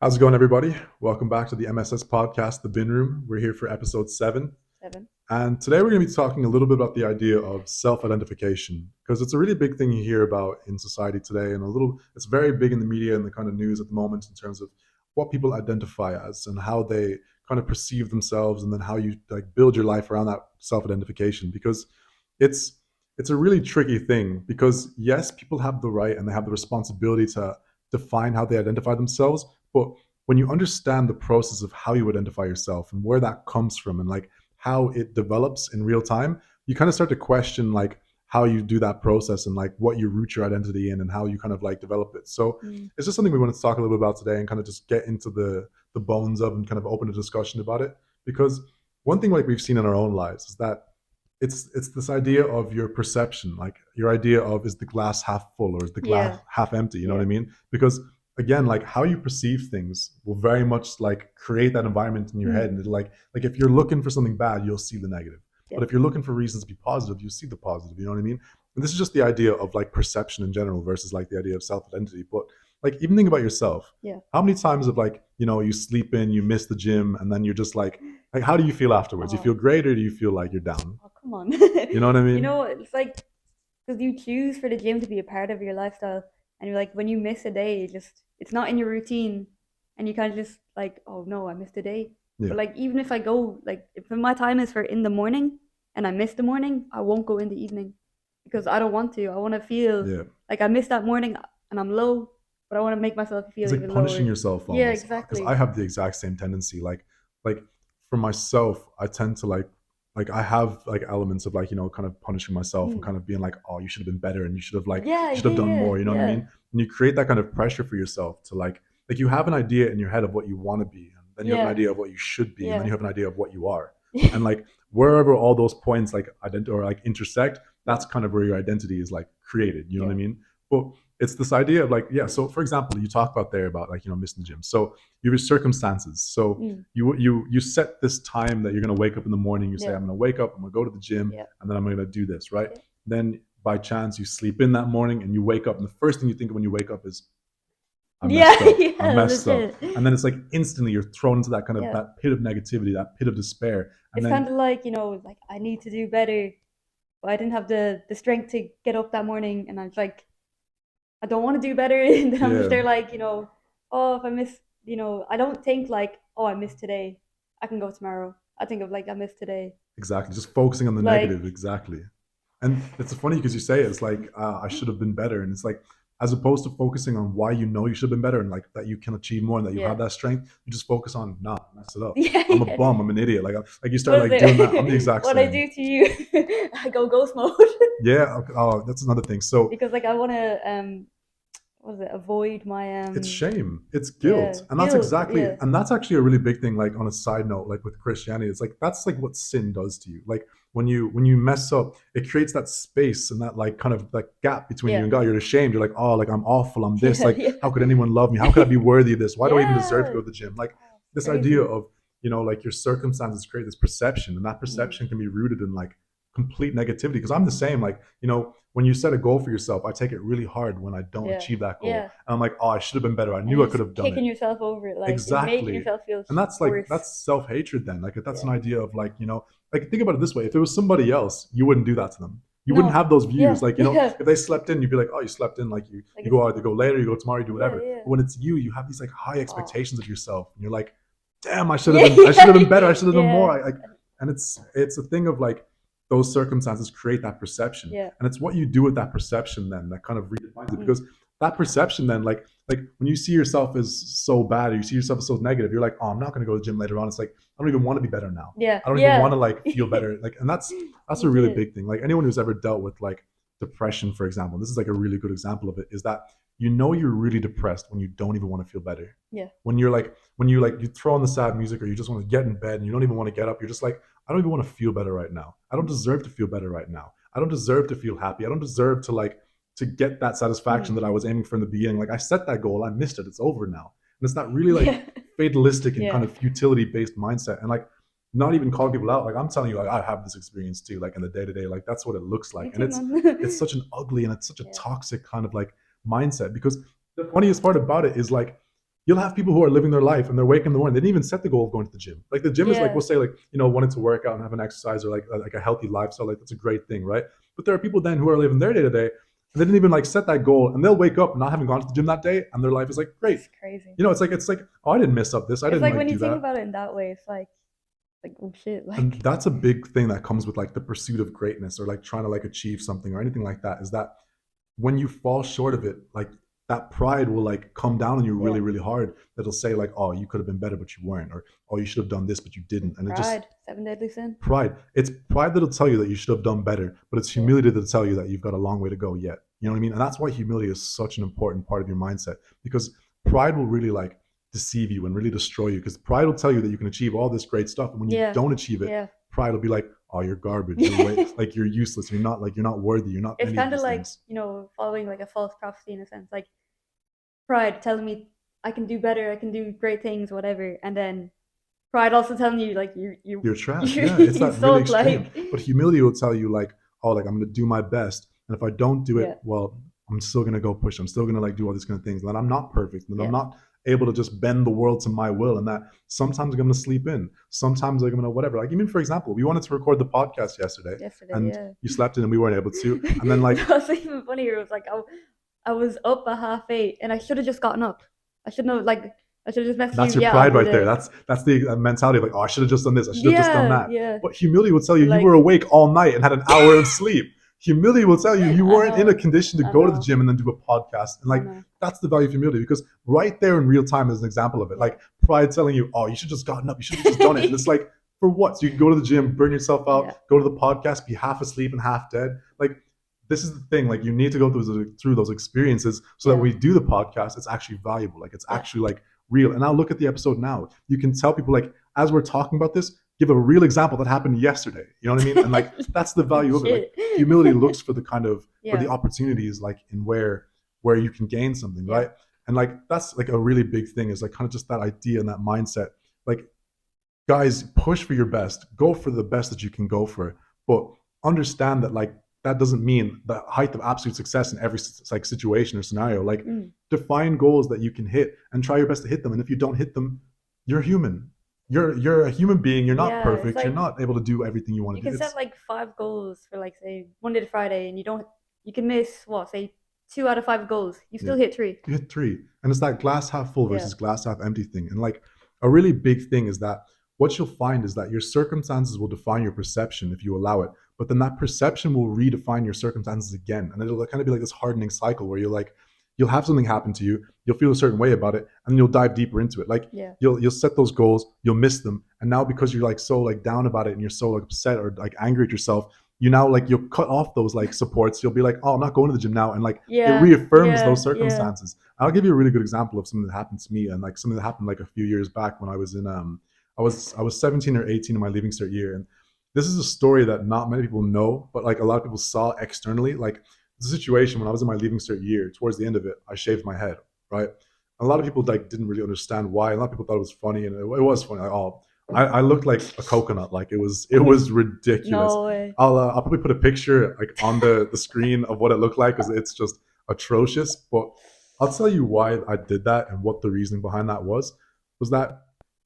How's it going, everybody? Welcome back to the MSS podcast, The Bin Room. We're here for episode 7. 7. And today we're going to be talking a little bit about the idea of self identification, because it's a really big thing you hear about in society today. And it's very big in the media and the kind of news at the moment in terms of what people identify as and how they kind of perceive themselves, and then how you like build your life around that self identification. Because it's, it's a really tricky thing because, yes, people have the right and they have the responsibility to define how they identify themselves. But when you understand the process of how you identify yourself and where that comes from and like how it develops in real time, you kind of start to question like how you do that process and like what you root your identity in and how you kind of like develop it. So Mm. it's just something we want to talk a little bit about today and kind of just get into the bones of and kind of open a discussion about it. Because one thing like we've seen in our own lives is that it's this idea of your perception, like your idea of, is the glass half full or is the glass Yeah, half empty? You know what I yeah, mean? Because again, like how you perceive things will very much like create that environment in your head, mm, and it'll like if you're looking for something bad, you'll see the negative. yeah, But if you're looking for reasons to be positive, you see the positive. You know what I mean? And this is just the idea of like perception in general versus like the idea of self identity. But like even think about yourself. yeah. How many times of like, you sleep in, you miss the gym, and then you're just like how do you feel afterwards? You Oh, feel great or do you feel like you're down? oh, come on. You know what I mean? It's like because you choose for the gym to be a part of your lifestyle, and you're like when you miss a day, it's not in your routine, and you kind of just like, oh no, I missed a day. Yeah. But like even if I go, like if my time is for in the morning and I miss the morning, I won't go in the evening because I don't want to. I want to feel Yeah. like I missed that morning and I'm low, but I want to make myself feel It's like even punishing lower. yourself Yeah, almost, because I exactly. have the exact same tendency. Like for myself, I tend to like I have like elements of like, kind of punishing myself and Mm. kind of being like, oh, you should have been better and Yeah, you should yeah, have done yeah, more. You know what I yeah, mean? And you create that kind of pressure for yourself to like you have an idea in your head of what you want to be, and then you have an yeah, idea of what you should be, and then yeah, you have an idea of what you are. And like wherever all those points like or like intersect, yeah, that's kind of where your identity is like created. You know what I yeah, mean? But it's this idea of like, yeah, so for example, you talk about there about like, missing the gym. So you have circumstances. So mm, you set this time that you're going to wake up in the morning. You say, yeah, I'm going to wake up, I'm going to go to the gym, yeah, and then I'm going to do this, right? yeah, Then by chance you sleep in that morning and you wake up, and the first thing you think of when you wake up is, I yeah, messed up, I yeah, messed up. legit. And then it's like instantly you're thrown into that kind of Yeah, that pit of negativity, that pit of despair. And it's kind then of like like I need to do better, but I didn't have the strength to get up that morning, and I was like, I don't want to do better, and then I'm just yeah, there like, oh, if I miss, I don't think like, oh, I missed today, I can go tomorrow. I think of like I missed today, exactly, just focusing on the negative. like, Exactly. And it's funny because you say it's like, I should have been better, and it's like, as opposed to focusing on why you should have been better and like that you can achieve more and that you have yeah, that strength, you just focus on, nah, I messed it up. yeah, I'm a yeah. bum. I'm an idiot. Like you start What is like doing that. I'm the it? exact What I same. do to you? I go ghost mode Yeah. Okay. Oh, that's another thing. So because like I want to what is it? Avoid my it's shame, it's yeah guilt, and guilt. Yeah, that's actually a really big thing. Like on a side note, like with Christianity, it's like that's like what sin does to you. Like when you mess up, it creates that space and that like kind of like gap between you yeah, and God. You're ashamed. You're like, oh, like I'm awful. I'm this. yeah, Like, yeah, how could anyone love me? How could I be worthy of this? Why do I even deserve to yeah. go to the gym? Like Oh, it's this idea crazy. of, like your circumstances create this perception, and that Mm. perception can be rooted in like complete negativity. Because I'm the same. Like, when you set a goal for yourself, I take it really hard when I don't Yeah, achieve that goal. yeah. And I'm like, oh, I should have been better. I And knew you're I could just have done it. kicking yourself over it, like you're making Exactly. yourself feel And worse. that's self hatred then. Like that's an Yeah. idea of like, like think about it this way. If it was somebody else, you wouldn't do that to them. You wouldn't No. have those views. Yeah, Like, yeah. if they slept in, you'd be like, oh, you slept in. Like Like you it's go either go later, you go tomorrow, you do yeah, whatever. yeah. But when it's you have these like high Oh. expectations of yourself. And you're like, damn, Yeah, I should have been better. I yeah, should have done yeah, more. Like, and it's a thing of like those circumstances create that perception. yeah. And it's what you do with that perception then that kind of redefines it. Mm. Because that perception then, like when you see yourself as so bad or you see yourself as so negative, you're like, oh, I'm not going to go to the gym later on. It's like, I don't even want to be better now. Yeah, I don't even want yeah. to like feel better. Like, and that's a really Legit. big thing. Like anyone who's ever dealt with like depression, for example, this is like a really good example of it, is that you're really depressed when you don't even want to feel better. Yeah. When you like you throw on the sad music or you just want to get in bed and you don't even want to get up, you're just like, I don't even want to feel better right now. I don't deserve to feel better right now. I don't deserve to feel happy. I don't deserve to like to get that satisfaction Mm. that I was aiming for in the beginning. Like I set that goal, I missed it. It's over now. And it's that really like Yeah. fatalistic and kind Yeah. of futility based mindset. And like not even calling people out. Like I'm telling you, like I have this experience too, like in the day to day, like that's what it looks Me like. And too, it's man. such an ugly and it's such a Yeah. toxic kind of like mindset, because the funniest part about it is like You'll have people who are living their life and they're waking in the morning. They didn't even set the goal of going to the gym. Like the gym is like, Yeah. we'll say like, wanted to work out and have an exercise or like a healthy lifestyle. Like that's a great thing, right? But there are people then who are living their day to day and they didn't even like set that goal and they'll wake up not having gone to the gym that day and their life is like great. It's crazy. It's like, oh, I didn't miss up this. I It's didn't like like when you do think that. about it in that way, it's like oh shit, And like that's a big thing that comes with like the pursuit of greatness or like trying to like achieve something or anything like that is that when you fall short of it, like that pride will like come down on you yeah. really, really hard. That'll say like, oh, you could have been better, but you weren't, or oh, you should have done this, but you didn't. And it just Pride, seven deadly sin. pride. It's pride that'll tell you that you should have done better, but it's Yeah. humility that'll tell you that you've got a long way to go yet. You know what I mean? And that's why humility is such an important part of your mindset because pride will really like deceive you and really destroy you because pride will tell you that you can achieve all this great stuff. And when you Yeah. don't achieve it, Yeah. pride will be like, oh, you're garbage. You're way, like you're useless. You're not worthy. You're not It's any of kind of these like, things. following like a false prophecy in a sense. Like pride telling me I can do better, I can do great things, whatever, and then pride also telling you like You're trash. Yeah, it's you that really suck. extreme. Like But humility will tell you like, oh, like I'm gonna do my best, and if I don't do it, yeah, well, I'm still gonna go push. I'm still gonna like do all these kind of things. And that I'm not perfect, and I'm yeah. not able to just bend the world to my will, and that sometimes I'm gonna sleep in, sometimes I'm gonna whatever. Like even for example, we wanted to record the podcast yesterday, Yesterday, and yeah. you slept in, and we weren't able to, and then like What's even funnier was like I was up at 8:30 and I should have just gotten up. I shouldn't have like I should have just messaged you. that's your Yeah, I'll pride do right there. the That's the mentality of like, oh, I should have just done this. I should have just done yeah, that. yeah. But humility will tell you But you were like awake all night and had an hour of sleep. Humility will tell you you I weren't in a know, condition to I go to the know, gym and then do a podcast. And I like know. that's the value of humility because right there in real time is an example of it. Yeah. Like pride telling you, oh, you should just gotten up. You should have just done it. And it's like for what? So you can go to the gym, burn yourself out, Yeah, go to the podcast, be half asleep and half dead. Like this is the thing. Like you need to go through those experiences so that yeah, when we do the podcast, it's actually valuable. Like it's yeah. actually like real. And now look at the episode now. You can tell people like as we're talking about this, give a real example that happened yesterday. You know what I mean? And like that's the value of it. Like Shit. humility looks for the kind of for the Yeah, opportunities like in where you can gain something, yeah, right? And like that's like a really big thing is like kind of just that idea and that mindset. Like guys, push for your best, go for the best that you can go for, but understand that like that doesn't mean the height of absolute success in every like situation or scenario. Like mm. define goals that you can hit and try your best to hit them. And if you don't hit them, you're human. You're a human being. You're not Yeah. It's perfect. You're like not able to do everything you want you to do. can set It's like 5 goals for like say Monday to Friday, and you can miss what say 2 out of 5 goals. You yeah, still hit three. you hit three, and it's that glass half full Yeah, versus glass half empty thing. And like a really big thing is that what you'll find is that your circumstances will define your perception if you allow it, but then that perception will redefine your circumstances again, and it'll kind of be like this hardening cycle where you'll have something happen to you, you'll feel a certain way about it, and you'll dive deeper into it. Like yeah, you'll set those goals, you'll miss them, and now because you're like so like down about it and you're so like upset or like angry at yourself, you now like you'll cut off those like supports. You'll be like, oh, I'm not going to the gym now, and like it yeah, reaffirms those yeah, yeah. circumstances. I'll give you a really good example of something that happened to me and like something that happened like a few years back when I was in I was 17 or 18 in my leaving cert year, and this is a story that not many people know, but like a lot of people saw externally. Like the situation when I was in my leaving cert year, towards the end of it, I shaved my head, right? A lot of people like didn't really understand why. A lot of people thought it was funny, and it was funny. Like, oh, I looked like a coconut. Like it was ridiculous. No way. I'll probably put a picture like on the screen of what it looked like because it's just atrocious. But I'll tell you why I did that and what the reasoning behind that was that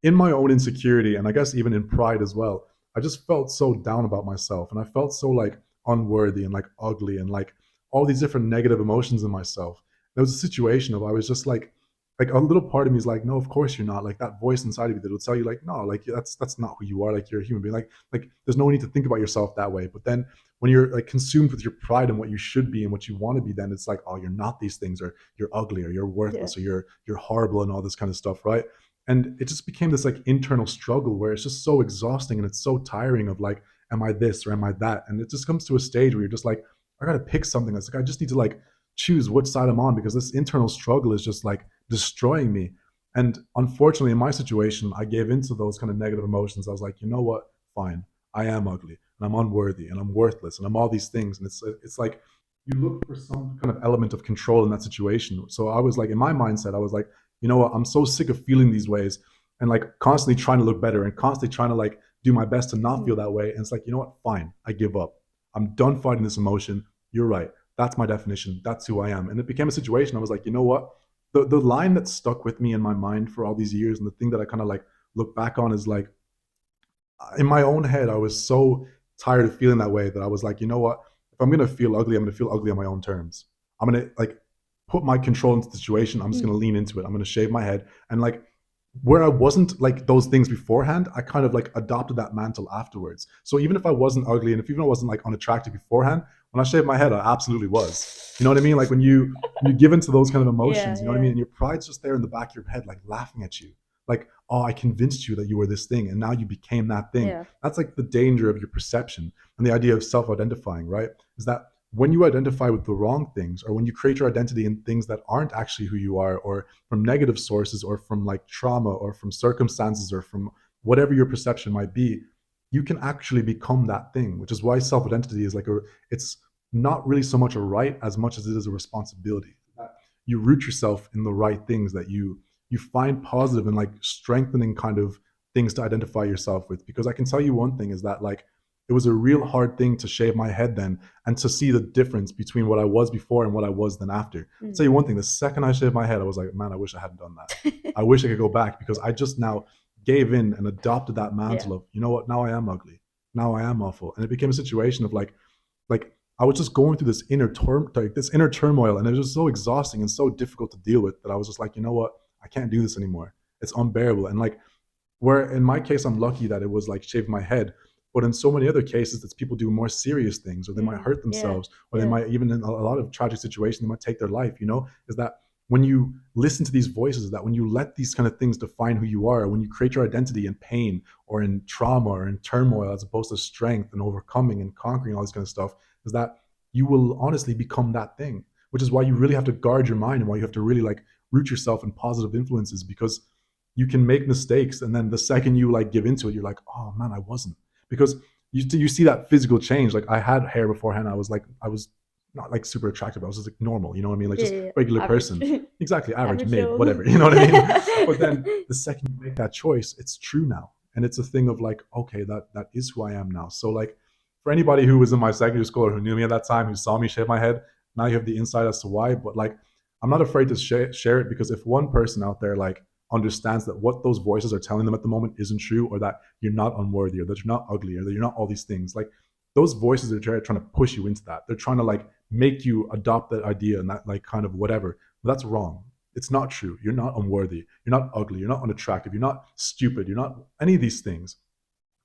in my own insecurity and I guess even in pride as well, I just felt so down about myself and I felt so like unworthy and like ugly and like all these different negative emotions in myself. There was a situation of I was just like a little part of me is like, no, of course you're not. Like that voice inside of you that will tell you, like, no, like that's not who you are. Like you're a human being. Like there's no need to think about yourself that way. But then when you're like consumed with your pride and what you should be and what you want to be, then it's like, oh, you're not these things, or you're ugly, or you're Yeah, worthless, or you're horrible, and all this kind of stuff, right? And it just became this like internal struggle where it's just so exhausting and it's so tiring of like, am I this or am I that? And it just comes to a stage where you're just like, I gotta pick something. That's like I just need to like choose which side I'm on because this internal struggle is just like destroying me. And unfortunately, in my situation, I gave into those kind of negative emotions. I was like, you know what? Fine. I am ugly and I'm unworthy and I'm worthless and I'm all these things. And it's like you look for some kind of element of control in that situation. So I was like, in my mindset, I was like, you know what? I'm so sick of feeling these ways and like constantly trying to look better and constantly trying to like do my best to not mm. feel that way. And it's like, you know what? Fine. I give up. I'm done fighting this emotion. You're right. That's my definition. That's who I am. And it became a situation. I was like, you know what? the line that stuck with me in my mind for all these years, and the thing that I kind of like look back on, is like, in my own head, I was so tired of feeling that way that I was like, you know what? If I'm gonna feel ugly, I'm gonna feel ugly on my own terms. I'm gonna like put my control into the situation. I'm just gonna Mm. lean into it. I'm gonna shave my head, and like where I wasn't like those things beforehand, I kind of like adopted that mantle afterwards. So even if I wasn't ugly, and if even I wasn't like unattractive beforehand, when I shaved my head, I absolutely was. You know what I mean? Like when you give into those kind of Yeah, emotions, you know what I mean? yeah, And your pride's just there in the back of your head, like laughing at you. Like, oh, I convinced you that you were this thing, and now you became that thing. yeah. That's like the danger of your perception, and the idea of self-identifying, right? Is that when you identify with the wrong things, or when you create your identity in things that aren't actually who you are, or from negative sources, or from like trauma, or from circumstances, or from whatever your perception might be, you can actually become that thing. Which is why self-identity is like a, it's not really so much a right as much as it is a responsibility. You root yourself in the right things, that you find positive and like strengthening kind of things to identify yourself with. Because I can tell you one thing is that like it was a real hard thing to shave my head then, and to see the difference between what I was before and what I was then after. I'll tell Mm. you one thing: the second I shaved my head, I was like, man, I wish I hadn't done that. I wish I could go back, because I just now gave in and adopted that Yeah. mantle of, you know what, now I am ugly, now I am awful. And it became a situation of like I was just going through this inner turmoil, and it was just so exhausting and so difficult to deal with, that I was just like, you know what, I can't do this anymore. It's unbearable. And like, where in my case, I'm lucky that it was like shaving my head, but in so many other cases, it's people do more serious things, or they might Mm. hurt Yeah, themselves, or they yeah. might, even in a lot of tragic situations, they might take their life. You know, is that when you listen to these voices, that when you let these kind of things define who you are, when you create your identity in pain, or in trauma, or in turmoil, as opposed to strength and overcoming and conquering all this kind of stuff, is that you will honestly become that thing. Which is why you really have to guard your mind, and why you have to really like root yourself in positive influences, because you can make mistakes, and then the second you like give into it, you're like, oh man, I wasn't. Because you see that physical change. Like, I had hair beforehand, I was not like super attractive, I was just like normal, you know what I mean, like Yeah, just yeah, yeah. regular Average. person. Exactly, average, Average mid, Joe. whatever, you know what I mean. But then the second you make that choice, it's true now, and it's a thing of like, okay, that is who I am now. So like, for anybody who was in my secondary school, or who knew me at that time, who saw me shave my head, now you have the insight as to why. But like, I'm not afraid to share it, because if one person out there like understands that what those voices are telling them at the moment isn't true, or that you're not unworthy, or that you're not ugly, or that you're not all these things, like, those voices are trying to push you into that. They're trying to like make you adopt that idea, and that like kind of whatever. But that's wrong. It's not true. You're not unworthy. You're not ugly. You're not unattractive. You're not stupid. You're not any of these things.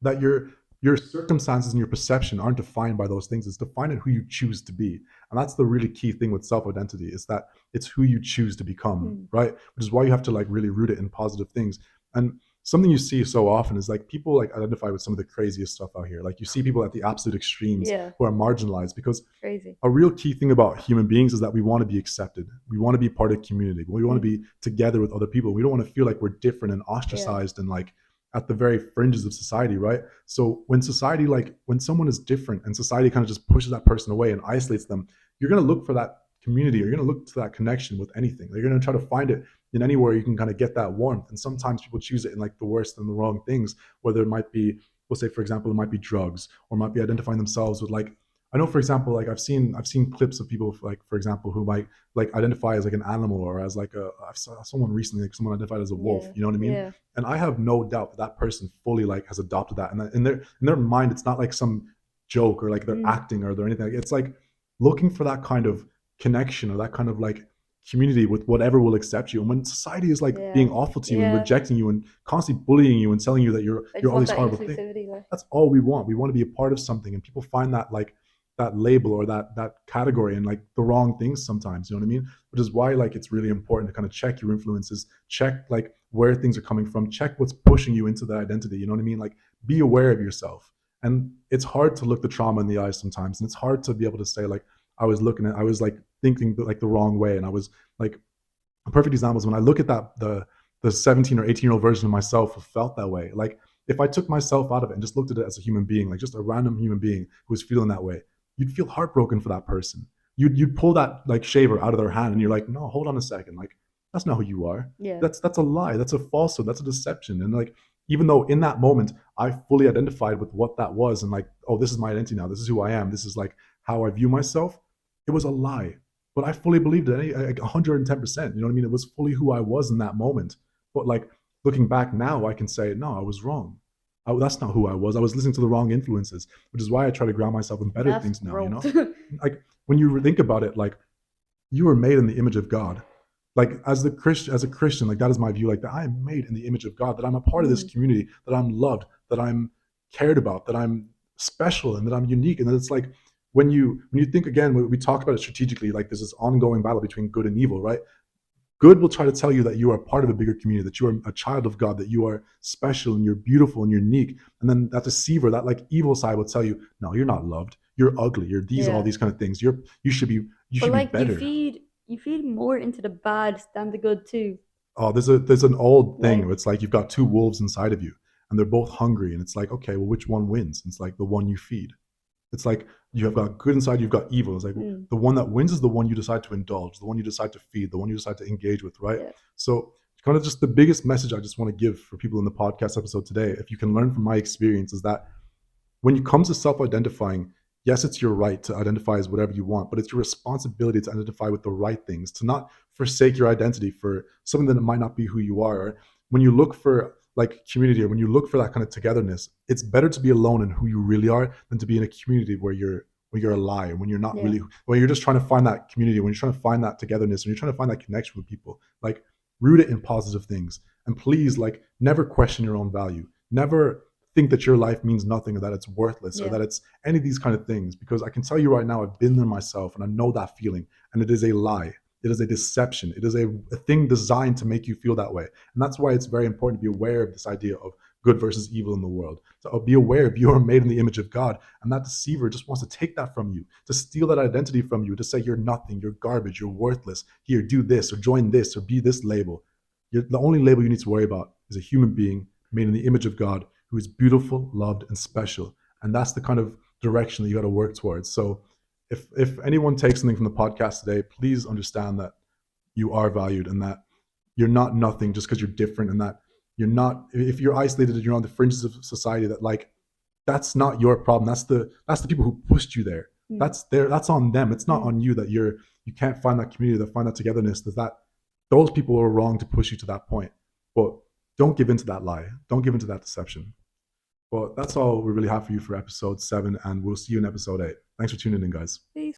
That your circumstances and your perception aren't defined by those things. It's defined in who you choose to be. And that's the really key thing with self-identity, is that it's who you choose to become, Mm. right? Which is why you have to like really root it in positive things. And something you see so often is like people like identify with some of the craziest stuff out here. Like, you see people at the absolute extremes Yeah, who are marginalized, because crazy. a real key thing about human beings is that we want to be accepted. We want to be part of community. We want to Mm. be together with other people. We don't want to feel like we're different and Yeah, ostracized and like at the very fringes of society, right? So when society, like when someone is different and society kind of just pushes that person away and isolates them, you're going to look for that community. You're going to look to that connection with anything. You're going to try to find it in anywhere you can kind of get that warmth. And sometimes people choose it in like the worst and the wrong things, whether it might be, we'll say, for example, it might be drugs, or might be identifying themselves with like, I know, for example, like I've seen clips of people like, for example, who might like identify as like an animal, or as like a, I saw someone recently, like someone identified as a wolf. yeah, You know what I mean? yeah. And I have no doubt that that person fully like has adopted that, and that in their mind, it's not like some joke, or like they're Mm. acting, or they're anything. It's like looking for that kind of connection, or that kind of like community with whatever will accept you. And when society is like being Yeah, awful to you and yeah. rejecting you and constantly bullying you and telling you that I you're just all want these that horrible things, inclusivity, like. that's all we want. We want to be a part of something, and people find that like that label, or that category, and like the wrong things sometimes. You know what I mean? Which is why like it's really important to kind of check your influences, check like where things are coming from, check what's pushing you into that identity. You know what I mean? Like, be aware of yourself. And it's hard to look the trauma in the eyes sometimes, and it's hard to be able to say like, I was like thinking like the wrong way, and I was like, a perfect example is when I look at that the 17 or 18-year-old version of myself who felt that way. Like, if I took myself out of it and just looked at it as a human being, like just a random human being who was feeling that way, you'd feel heartbroken for that person. You'd pull that like shaver out of their hand, and you're like, no, hold on a second, like, that's not who you are. Yeah, That's a lie. That's a falsehood. That's a deception. And like, even though in that moment I fully identified with what that was, and like, oh, this is my identity now. This is who I am. This is like how I view myself. It was a lie. but I fully believed it, like 110%. You know what I mean? It was fully who I was in that moment. But like looking back now, I can say, no, I was wrong. That's not who I was. I was listening to the wrong influences, which is why I try to ground myself in better That's things now. You growth. know, like when you think about it, like you were made in the image of God. Like as a Christian, like that is my view. Like that I am made in the image of God. That I'm a part of this Mm, community. That I'm loved. That I'm cared about. That I'm special and that I'm unique. And that it's like when you think again, we talked about it strategically. Like there's this ongoing battle between good and evil, right? Good will try to tell you that you are part of a bigger community, that you are a child of God, that you are special and you're beautiful and you're unique. And then that deceiver, that like evil side will tell you, no, you're not loved. You're ugly. You're these all yeah. these kind of things. You But should be like better. you feed more into the bad than the good too. Oh, there's an old thing where Like it's like you've got two wolves inside of you and they're both hungry and it's like, okay, well, which one wins? It's like the one you feed. It's like you have got good inside, you've got evil. It's like mm, the one that wins is the one you decide to indulge, the one you decide to feed, the one you decide to engage with, right? yeah. So kind of just the biggest message I just want to give for people in the podcast episode today, if you can learn from my experience, is that when it comes to self-identifying, yes, it's your right to identify as whatever you want, but it's your responsibility to identify with the right things, to not forsake your identity for something that might not be who you are. Or when you look for like community, or when you look for that kind of togetherness, it's better to be alone in who you really are than to be in a community where you're a lie, when you're not Yeah. really, when you're just trying to find that community, when you're trying to find that togetherness, when you're trying to find that connection with people. Like root it in positive things, and please, like, never question your own value. Never think that your life means nothing, or that it's worthless, or Yeah. that it's any of these kind of things, because I can tell you right now, I've been there myself and I know that feeling, and it is a lie. It is a deception. It is a thing designed to make you feel that way. And that's why it's very important to be aware of this idea of good versus evil in the world. So be aware of you are made in the image of God, and that deceiver just wants to take that from you, to steal that identity from you, to say you're nothing, you're garbage, you're worthless. Here, do this, or join this, or be this label. The only label you need to worry about is a human being made in the image of God, who is beautiful, loved, and special. And that's the kind of direction that you got to work towards. So if anyone takes something from the podcast today, please understand that you are valued, and that you're not nothing just because you're different, and that you're not, if you're isolated and you're on the fringes of society, that like that's not your problem. That's the people who pushed you there. Mm. That's on them. It's not Mm. on you that you can't find that community, that find that togetherness. That those people are wrong to push you to that point. But don't give into that lie. Don't give into that deception. Well, that's all we really have for you for episode 7, and we'll see you in episode 8. Thanks for tuning in, guys. Peace.